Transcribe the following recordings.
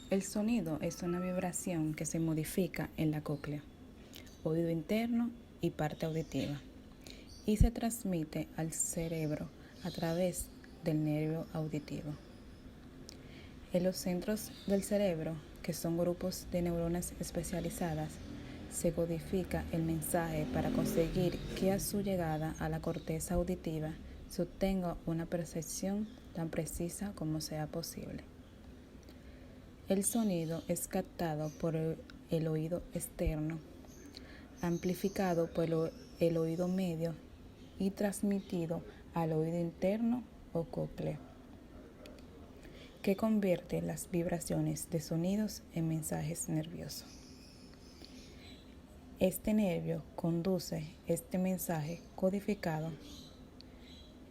El sonido es una vibración que se modifica en la cóclea, oído interno y parte auditiva, y se transmite al cerebro a través del nervio auditivo. En los centros del cerebro, que son grupos de neuronas especializadas, se codifica el mensaje para conseguir que a su llegada a la corteza auditiva se obtenga una percepción tan precisa como sea posible. El sonido es captado por el oído externo, amplificado por el oído medio y transmitido al oído interno o cóclea, que convierte las vibraciones de sonidos en mensajes nerviosos. Este nervio conduce este mensaje codificado,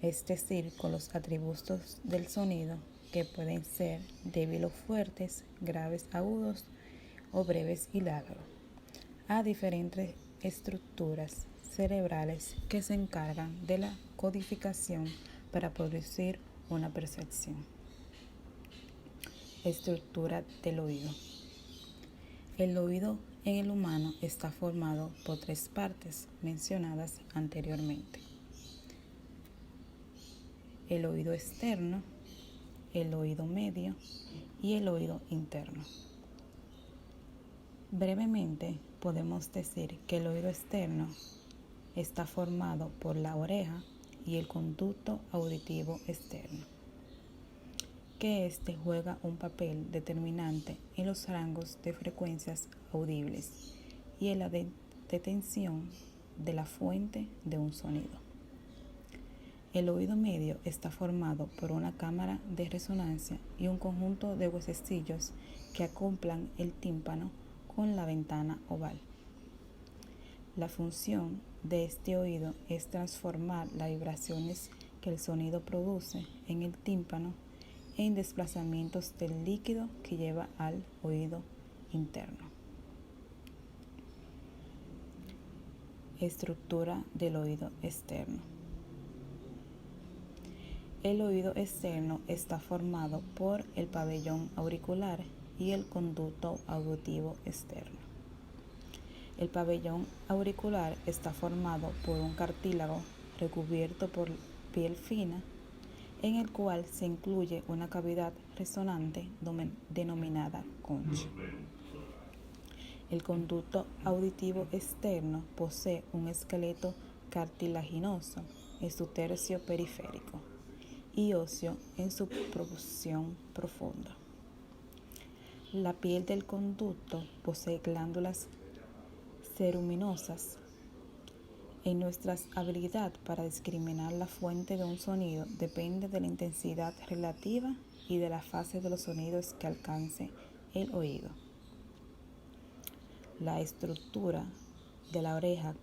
es decir, con los atributos del sonido, que pueden ser débiles o fuertes, graves agudos o breves y largos, a diferentes estructuras cerebrales que se encargan de la codificación para producir una percepción. Estructura del oído. El oído en el humano está formado por 3 partes mencionadas anteriormente: el oído externo, el oído medio y el oído interno. Brevemente, podemos decir que el oído externo está formado por la oreja y el conducto auditivo externo, que juega un papel determinante en los rangos de frecuencias audibles y en la detección de la fuente de un sonido. El oído medio está formado por una cámara de resonancia y un conjunto de huesecillos que acoplan el tímpano con la ventana oval. La función de este oído es transformar las vibraciones que el sonido produce en el tímpano en desplazamientos del líquido que lleva al oído interno. Estructura del oído externo. El oído externo está formado por el pabellón auricular y el conducto auditivo externo. El pabellón auricular está formado por un cartílago recubierto por piel fina, en el cual se incluye una cavidad resonante denominada concha. El conducto auditivo externo posee un esqueleto cartilaginoso en su tercio periférico y óseo en su porción profunda. La piel del conducto posee glándulas ceruminosas. En nuestra habilidad para discriminar la fuente de un sonido depende de la intensidad relativa y de la fase de los sonidos que alcance el oído. La estructura de la oreja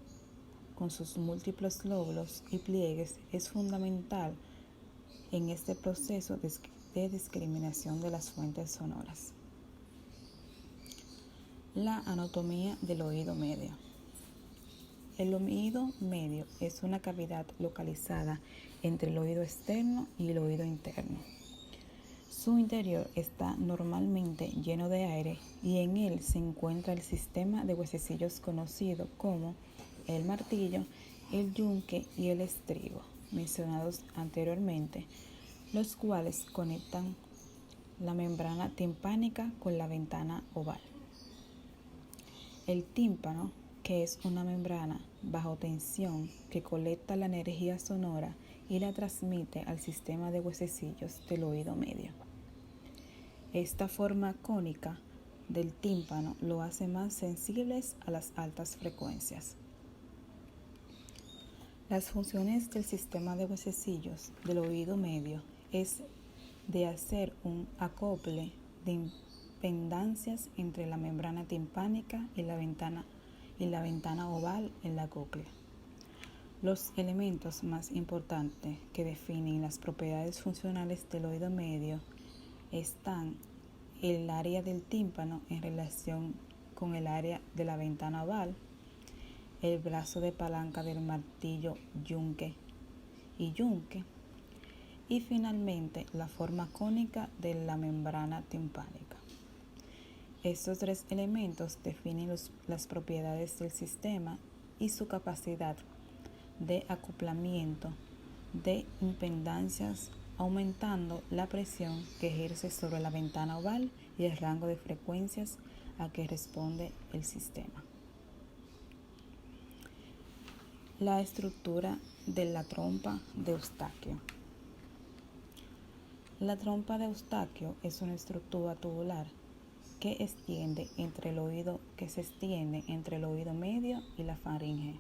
con sus múltiples lóbulos y pliegues es fundamental en este proceso de discriminación de las fuentes sonoras. La anatomía del oído medio. El oído medio es una cavidad localizada entre el oído externo y el oído interno. Su interior está normalmente lleno de aire y en él se encuentra el sistema de huesecillos conocido como el martillo, el yunque y el estribo, mencionados anteriormente, los cuales conectan la membrana timpánica con la ventana oval. El tímpano, que es una membrana bajo tensión que colecta la energía sonora y la transmite al sistema de huesecillos del oído medio. Esta forma cónica del tímpano lo hace más sensibles a las altas frecuencias. Las funciones del sistema de huesecillos del oído medio es de hacer un acople de impedancias entre la membrana timpánica y la ventana oval en la cóclea. Los elementos más importantes que definen las propiedades funcionales del oído medio están el área del tímpano en relación con el área de la ventana oval, el brazo de palanca del martillo yunque y finalmente la forma cónica de la membrana timpánica. Estos tres elementos definen las propiedades del sistema y su capacidad de acoplamiento de impedancias, aumentando la presión que ejerce sobre la ventana oval y el rango de frecuencias a que responde el sistema. La estructura de la trompa de Eustaquio. La trompa de Eustaquio es una estructura tubular que se extiende entre el oído medio y la faringe.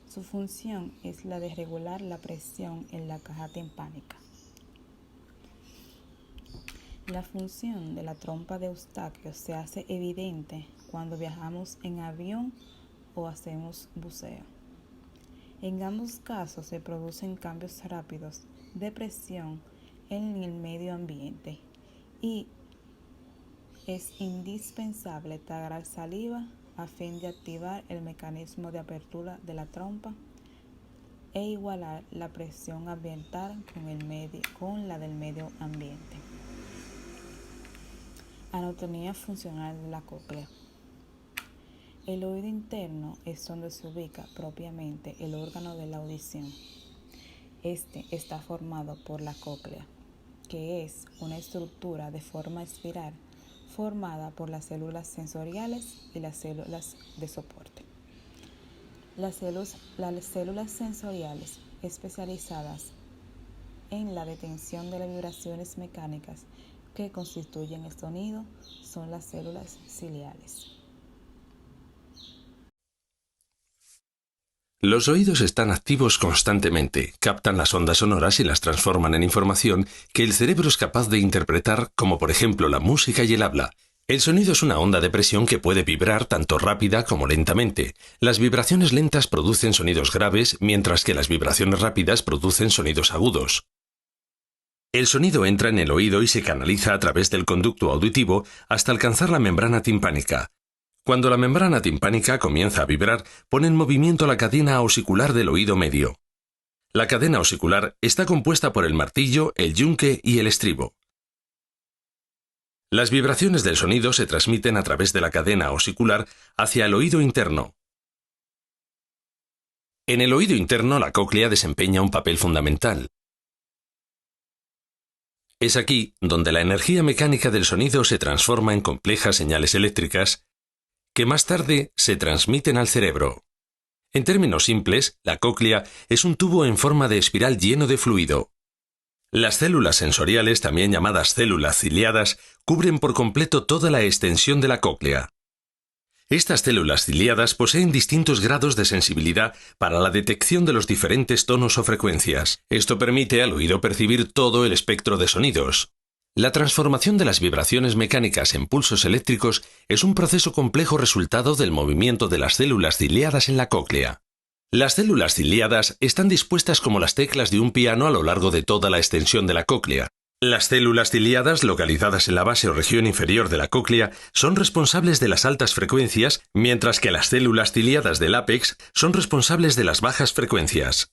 Su función es la de regular la presión en la caja timpánica. La función de la trompa de Eustaquio se hace evidente cuando viajamos en avión o hacemos buceo. En ambos casos se producen cambios rápidos de presión en el medio ambiente y es indispensable tragar saliva a fin de activar el mecanismo de apertura de la trompa e igualar la presión ambiental con la del medio ambiente. Anatomía funcional de la cóclea. El oído interno es donde se ubica propiamente el órgano de la audición. Este está formado por la cóclea, que es una estructura de forma espiral formada por las células sensoriales y las células de soporte. Las células sensoriales especializadas en la detección de las vibraciones mecánicas que constituyen el sonido son las células ciliares. Los oídos están activos constantemente, captan las ondas sonoras y las transforman en información que el cerebro es capaz de interpretar, como por ejemplo la música y el habla. El sonido es una onda de presión que puede vibrar tanto rápida como lentamente. Las vibraciones lentas producen sonidos graves, mientras que las vibraciones rápidas producen sonidos agudos. El sonido entra en el oído y se canaliza a través del conducto auditivo hasta alcanzar la membrana timpánica. Cuando la membrana timpánica comienza a vibrar, pone en movimiento la cadena osicular del oído medio. La cadena osicular está compuesta por el martillo, el yunque y el estribo. Las vibraciones del sonido se transmiten a través de la cadena osicular hacia el oído interno. En el oído interno, la cóclea desempeña un papel fundamental. Es aquí donde la energía mecánica del sonido se transforma en complejas señales eléctricas que más tarde se transmiten al cerebro. En términos simples, la cóclea es un tubo en forma de espiral lleno de fluido. Las células sensoriales, también llamadas células ciliadas, cubren por completo toda la extensión de la cóclea. Estas células ciliadas poseen distintos grados de sensibilidad para la detección de los diferentes tonos o frecuencias. Esto permite al oído percibir todo el espectro de sonidos. La transformación de las vibraciones mecánicas en pulsos eléctricos es un proceso complejo resultado del movimiento de las células ciliadas en la cóclea. Las células ciliadas están dispuestas como las teclas de un piano a lo largo de toda la extensión de la cóclea. Las células ciliadas, localizadas en la base o región inferior de la cóclea, son responsables de las altas frecuencias, mientras que las células ciliadas del ápex son responsables de las bajas frecuencias.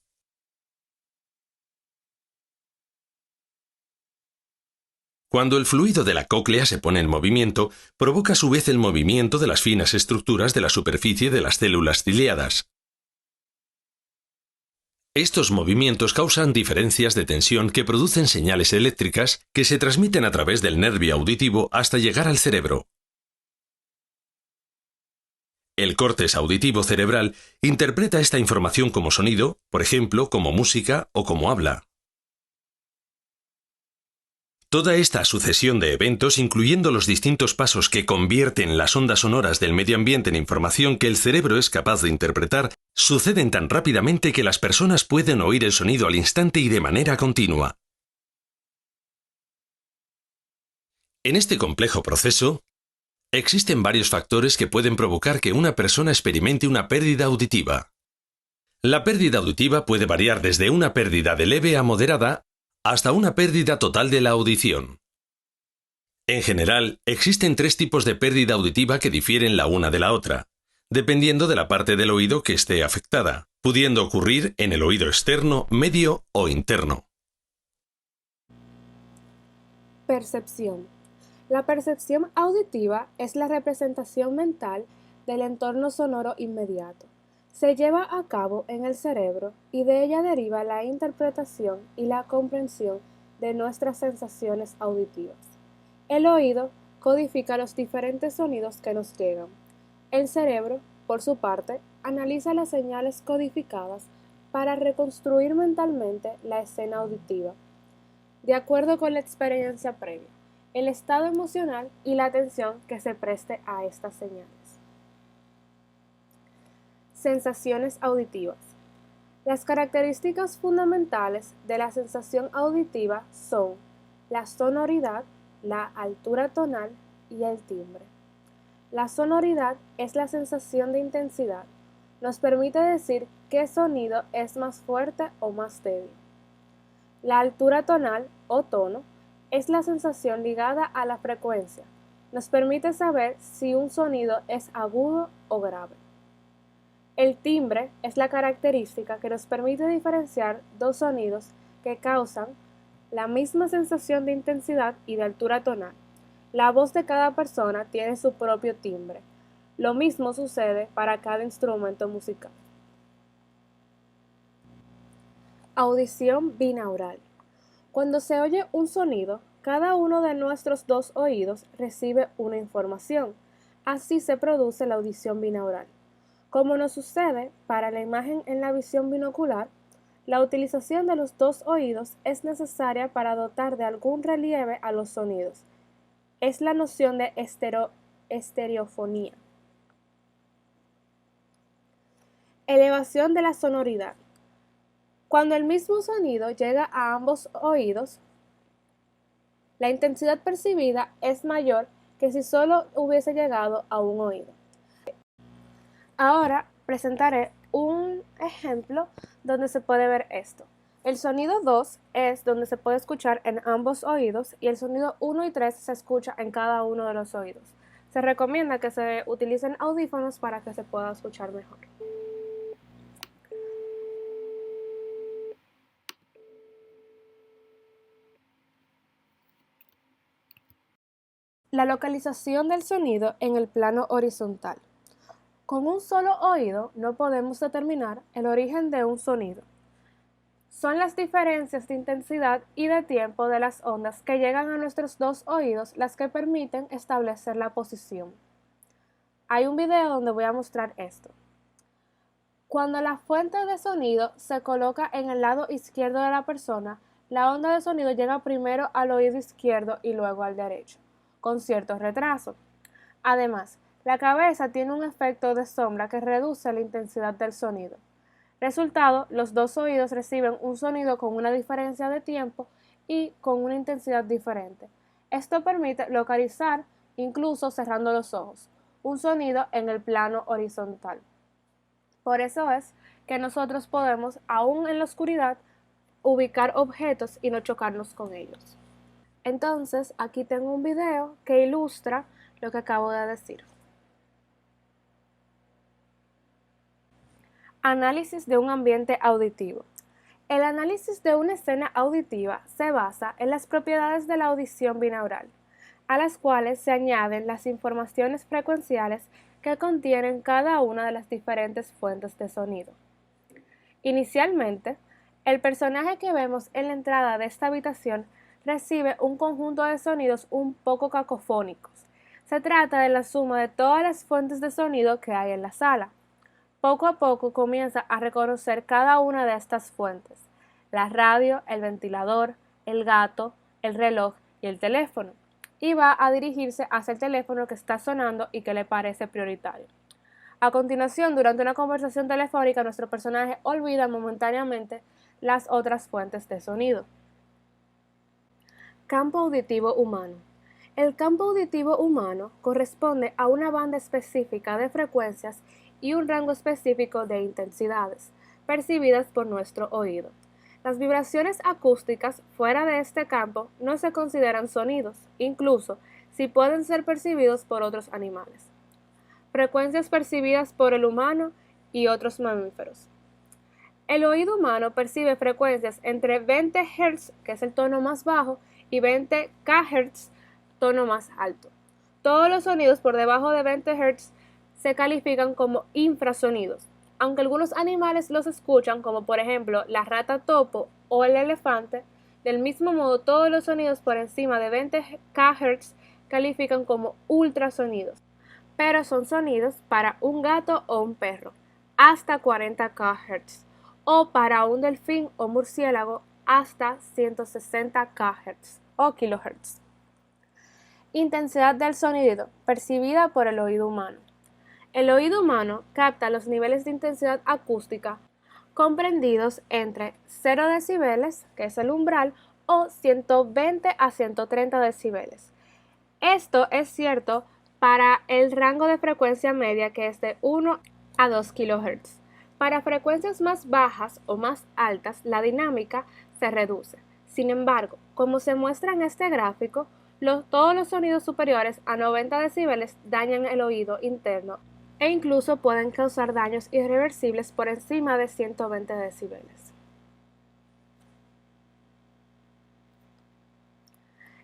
Cuando el fluido de la cóclea se pone en movimiento, provoca a su vez el movimiento de las finas estructuras de la superficie de las células ciliadas. Estos movimientos causan diferencias de tensión que producen señales eléctricas que se transmiten a través del nervio auditivo hasta llegar al cerebro. El córtex auditivo cerebral interpreta esta información como sonido, por ejemplo, como música o como habla. Toda esta sucesión de eventos, incluyendo los distintos pasos que convierten las ondas sonoras del medio ambiente en información que el cerebro es capaz de interpretar, suceden tan rápidamente que las personas pueden oír el sonido al instante y de manera continua. En este complejo proceso, existen varios factores que pueden provocar que una persona experimente una pérdida auditiva. La pérdida auditiva puede variar desde una pérdida de leve a moderada hasta una pérdida total de la audición. En general, existen tres tipos de pérdida auditiva que difieren la una de la otra, dependiendo de la parte del oído que esté afectada, pudiendo ocurrir en el oído externo, medio o interno. Percepción. La percepción auditiva es la representación mental del entorno sonoro inmediato. Se lleva a cabo en el cerebro y de ella deriva la interpretación y la comprensión de nuestras sensaciones auditivas. El oído codifica los diferentes sonidos que nos llegan. El cerebro, por su parte, analiza las señales codificadas para reconstruir mentalmente la escena auditiva, de acuerdo con la experiencia previa, el estado emocional y la atención que se preste a estas señales. Sensaciones auditivas. Las características fundamentales de la sensación auditiva son la sonoridad, la altura tonal y el timbre. La sonoridad es la sensación de intensidad. Nos permite decir qué sonido es más fuerte o más débil. La altura tonal o tono es la sensación ligada a la frecuencia. Nos permite saber si un sonido es agudo o grave. El timbre es la característica que nos permite diferenciar dos sonidos que causan la misma sensación de intensidad y de altura tonal. La voz de cada persona tiene su propio timbre. Lo mismo sucede para cada instrumento musical. Audición binaural. Cuando se oye un sonido, cada uno de nuestros dos oídos recibe una información. Así se produce la audición binaural. Como nos sucede para la imagen en la visión binocular, la utilización de los dos oídos es necesaria para dotar de algún relieve a los sonidos. Es la noción de estereofonía. Elevación de la sonoridad. Cuando el mismo sonido llega a ambos oídos, la intensidad percibida es mayor que si solo hubiese llegado a un oído. Ahora presentaré un ejemplo donde se puede ver esto. El sonido 2 es donde se puede escuchar en ambos oídos y el sonido 1 y 3 se escucha en cada uno de los oídos. Se recomienda que se utilicen audífonos para que se pueda escuchar mejor. La localización del sonido en el plano horizontal. Con un solo oído no podemos determinar el origen de un sonido. Son las diferencias de intensidad y de tiempo de las ondas que llegan a nuestros dos oídos las que permiten establecer la posición. Hay un video donde voy a mostrar esto. Cuando la fuente de sonido se coloca en el lado izquierdo de la persona, la onda de sonido llega primero al oído izquierdo y luego al derecho, con cierto retraso. Además, la cabeza tiene un efecto de sombra que reduce la intensidad del sonido. Resultado, los dos oídos reciben un sonido con una diferencia de tiempo y con una intensidad diferente. Esto permite localizar, incluso cerrando los ojos, un sonido en el plano horizontal. Por eso es que nosotros podemos, aún en la oscuridad, ubicar objetos y no chocarnos con ellos. Entonces, aquí tengo un video que ilustra lo que acabo de decir. Análisis de un ambiente auditivo. El análisis de una escena auditiva se basa en las propiedades de la audición binaural, a las cuales se añaden las informaciones frecuenciales que contienen cada una de las diferentes fuentes de sonido. Inicialmente, el personaje que vemos en la entrada de esta habitación recibe un conjunto de sonidos un poco cacofónicos. Se trata de la suma de todas las fuentes de sonido que hay en la sala. Poco a poco comienza a reconocer cada una de estas fuentes: la radio, el ventilador, el gato, el reloj y el teléfono, y va a dirigirse hacia el teléfono que está sonando y que le parece prioritario. A continuación, durante una conversación telefónica, nuestro personaje olvida momentáneamente las otras fuentes de sonido. Campo auditivo humano. El campo auditivo humano corresponde a una banda específica de frecuencias y un rango específico de intensidades, percibidas por nuestro oído. Las vibraciones acústicas fuera de este campo no se consideran sonidos, incluso si pueden ser percibidos por otros animales. Frecuencias percibidas por el humano y otros mamíferos. El oído humano percibe frecuencias entre 20 Hz, que es el tono más bajo, y 20 kHz, tono más alto. Todos los sonidos por debajo de 20 Hz se califican como infrasonidos, aunque algunos animales los escuchan, como por ejemplo la rata topo o el elefante. Del mismo modo, todos los sonidos por encima de 20 kHz califican como ultrasonidos, pero son sonidos para un gato o un perro, hasta 40 kHz, o para un delfín o murciélago, hasta 160 kHz o kHz. Intensidad del sonido, percibida por el oído humano. El oído humano capta los niveles de intensidad acústica comprendidos entre 0 decibeles, que es el umbral, o 120 a 130 decibeles. Esto es cierto para el rango de frecuencia media, que es de 1 a 2 kHz. Para frecuencias más bajas o más altas, la dinámica se reduce. Sin embargo, como se muestra en este gráfico, todos los sonidos superiores a 90 decibeles dañan el oído interno e incluso pueden causar daños irreversibles por encima de 120 decibeles.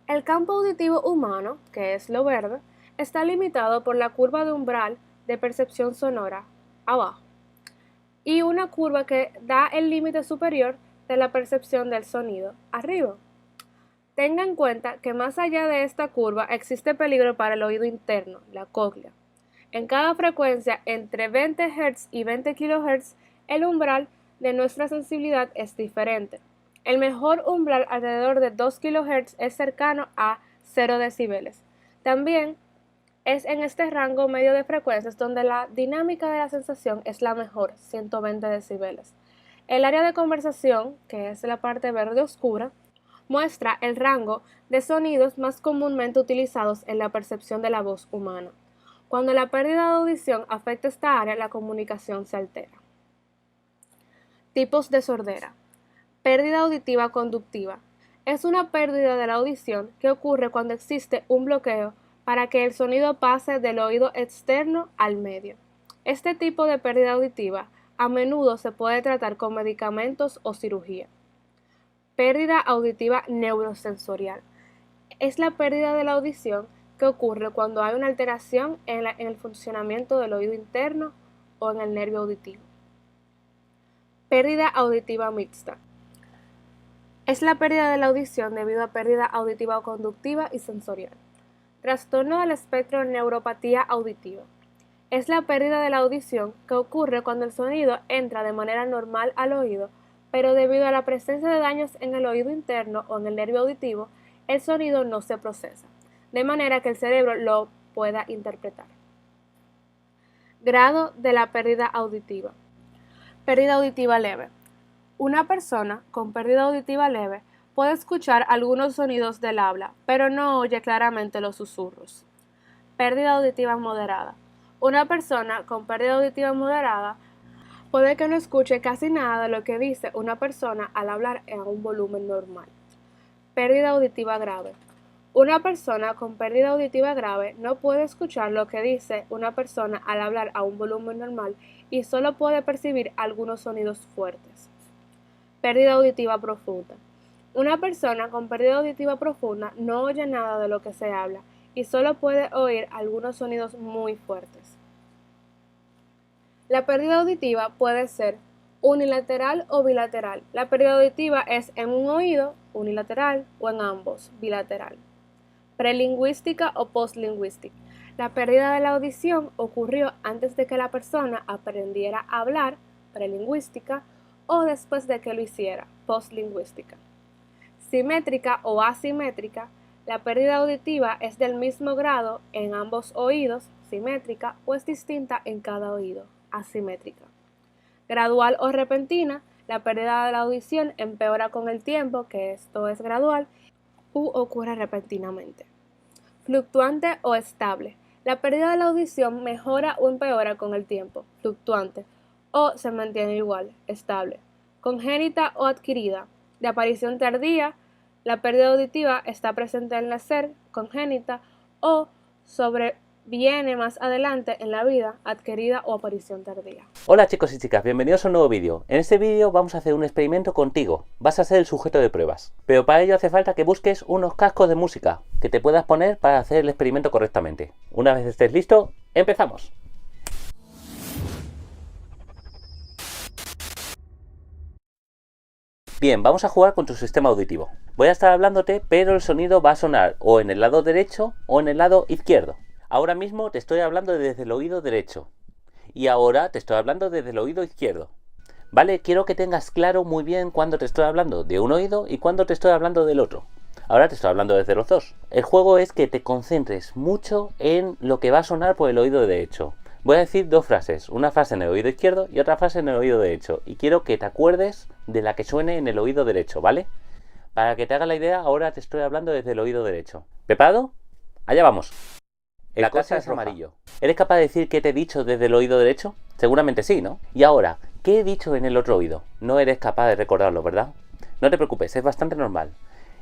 El campo auditivo humano, que es lo verde, está limitado por la curva de umbral de percepción sonora abajo y una curva que da el límite superior de la percepción del sonido arriba. Tenga en cuenta que más allá de esta curva existe peligro para el oído interno, la cóclea. En cada frecuencia entre 20 Hz y 20 kHz, el umbral de nuestra sensibilidad es diferente. El mejor umbral alrededor de 2 kHz es cercano a 0 decibeles. También es en este rango medio de frecuencias donde la dinámica de la sensación es la mejor, 120 decibeles. El área de conversación, que es la parte verde oscura, muestra el rango de sonidos más comúnmente utilizados en la percepción de la voz humana. Cuando la pérdida de audición afecta esta área, la comunicación se altera. Tipos de sordera. Pérdida auditiva conductiva. Es una pérdida de la audición que ocurre cuando existe un bloqueo para que el sonido pase del oído externo al medio. Este tipo de pérdida auditiva a menudo se puede tratar con medicamentos o cirugía. Pérdida auditiva neurosensorial. Es la pérdida de la audición que ocurre cuando hay una alteración en el funcionamiento del oído interno o en el nervio auditivo. Pérdida auditiva mixta. Es la pérdida de la audición debido a pérdida auditiva conductiva y sensorial. Trastorno del espectro neuropatía auditiva. Es la pérdida de la audición que ocurre cuando el sonido entra de manera normal al oído, pero debido a la presencia de daños en el oído interno o en el nervio auditivo, el sonido no se procesa, de manera que el cerebro lo pueda interpretar. Grado de la pérdida auditiva. Pérdida auditiva leve. Una persona con pérdida auditiva leve puede escuchar algunos sonidos del habla, pero no oye claramente los susurros. Pérdida auditiva moderada. Una persona con pérdida auditiva moderada puede que no escuche casi nada de lo que dice una persona al hablar en un volumen normal. Pérdida auditiva grave. Una persona con pérdida auditiva grave no puede escuchar lo que dice una persona al hablar a un volumen normal y solo puede percibir algunos sonidos fuertes. Pérdida auditiva profunda. Una persona con pérdida auditiva profunda no oye nada de lo que se habla y solo puede oír algunos sonidos muy fuertes. La pérdida auditiva puede ser unilateral o bilateral. La pérdida auditiva es en un oído, unilateral, o en ambos, bilateral. Prelingüística o postlingüística. La pérdida de la audición ocurrió antes de que la persona aprendiera a hablar, prelingüística, o después de que lo hiciera, postlingüística. Simétrica o asimétrica. La pérdida auditiva es del mismo grado en ambos oídos, simétrica, o es distinta en cada oído, asimétrica. Gradual o repentina. La pérdida de la audición empeora con el tiempo, que esto es gradual, u ocurre repentinamente. Fluctuante o estable. La pérdida de la audición mejora o empeora con el tiempo, fluctuante, o se mantiene igual, estable. Congénita o adquirida. De aparición tardía, la pérdida auditiva está presente al nacer, congénita, o sobreviene más adelante en la vida, adquirida o aparición tardía. Hola chicos y chicas, bienvenidos a un nuevo vídeo. En este vídeo vamos a hacer un experimento contigo. Vas a ser el sujeto de pruebas. Pero para ello hace falta que busques unos cascos de música, que te puedas poner para hacer el experimento correctamente. Una vez estés listo, ¡empezamos! Bien, vamos a jugar con tu sistema auditivo. Voy a estar hablándote, pero el sonido va a sonar o en el lado derecho o en el lado izquierdo. Ahora mismo te estoy hablando desde el oído derecho y ahora te estoy hablando desde el oído izquierdo. ¿Vale? Quiero que tengas claro muy bien cuándo te estoy hablando de un oído y cuándo te estoy hablando del otro. Ahora te estoy hablando desde los dos. El juego es que te concentres mucho en lo que va a sonar por el oído derecho. Voy a decir dos frases, una frase en el oído izquierdo y otra frase en el oído derecho. Y quiero que te acuerdes de la que suene en el oído derecho, ¿vale? Para que te hagas la idea, ahora te estoy hablando desde el oído derecho. ¿Preparado? Allá vamos. La cosa es amarillo. ¿Eres capaz de decir qué te he dicho desde el oído derecho? Seguramente sí, ¿no? Y ahora, ¿qué he dicho en el otro oído? No eres capaz de recordarlo, ¿verdad? No te preocupes, es bastante normal.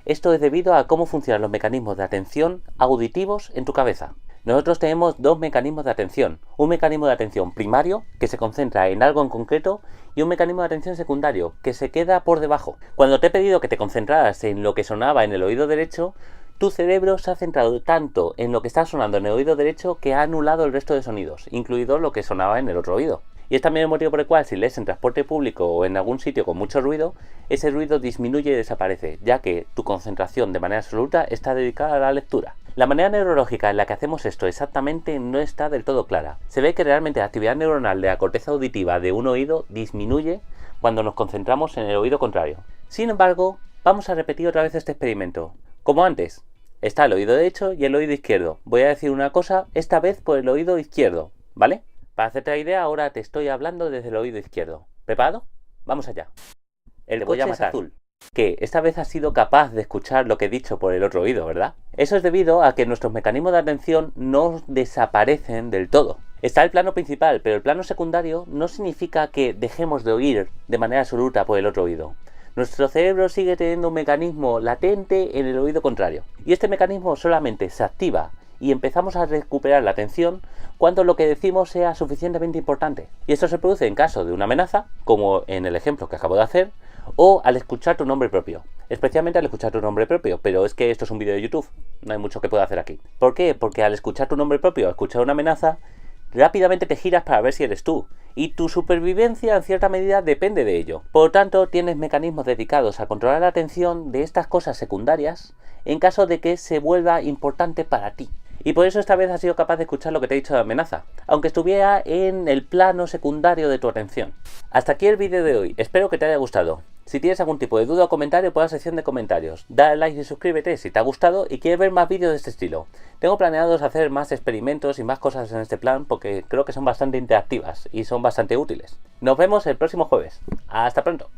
Esto es debido a cómo funcionan los mecanismos de atención auditivos en tu cabeza. Nosotros tenemos dos mecanismos de atención. Un mecanismo de atención primario, que se concentra en algo en concreto, y un mecanismo de atención secundario, que se queda por debajo. Cuando te he pedido que te concentraras en lo que sonaba en el oído derecho, tu cerebro se ha centrado tanto en lo que está sonando en el oído derecho que ha anulado el resto de sonidos, incluido lo que sonaba en el otro oído. Y es también el motivo por el cual si lees en transporte público o en algún sitio con mucho ruido, ese ruido disminuye y desaparece, ya que tu concentración de manera absoluta está dedicada a la lectura. La manera neurológica en la que hacemos esto exactamente no está del todo clara. Se ve que realmente la actividad neuronal de la corteza auditiva de un oído disminuye cuando nos concentramos en el oído contrario. Sin embargo, vamos a repetir otra vez este experimento. Como antes, está el oído derecho y el oído izquierdo. Voy a decir una cosa, esta vez por el oído izquierdo, ¿vale? Para hacerte la idea, ahora te estoy hablando desde el oído izquierdo. ¿Preparado? Vamos allá. El coche es azul. Que esta vez has sido capaz de escuchar lo que he dicho por el otro oído, ¿verdad? Eso es debido a que nuestros mecanismos de atención no desaparecen del todo. Está el plano principal, pero el plano secundario no significa que dejemos de oír de manera absoluta por el otro oído. Nuestro cerebro sigue teniendo un mecanismo latente en el oído contrario. Y este mecanismo solamente se activa y empezamos a recuperar la atención cuando lo que decimos sea suficientemente importante. Y esto se produce en caso de una amenaza, como en el ejemplo que acabo de hacer, o al escuchar tu nombre propio. Especialmente al escuchar tu nombre propio, pero es que esto es un vídeo de YouTube, no hay mucho que pueda hacer aquí. ¿Por qué? Porque al escuchar tu nombre propio, al escuchar una amenaza, rápidamente te giras para ver si eres tú, y tu supervivencia en cierta medida depende de ello. Por lo tanto, tienes mecanismos dedicados a controlar la atención de estas cosas secundarias en caso de que se vuelva importante para ti. Y por eso esta vez has sido capaz de escuchar lo que te he dicho de amenaza, aunque estuviera en el plano secundario de tu atención. Hasta aquí el vídeo de hoy, espero que te haya gustado. Si tienes algún tipo de duda o comentario, por la sección de comentarios. Dale like y suscríbete si te ha gustado y quieres ver más vídeos de este estilo. Tengo planeados hacer más experimentos y más cosas en este plan porque creo que son bastante interactivas y son bastante útiles. Nos vemos el próximo jueves. Hasta pronto.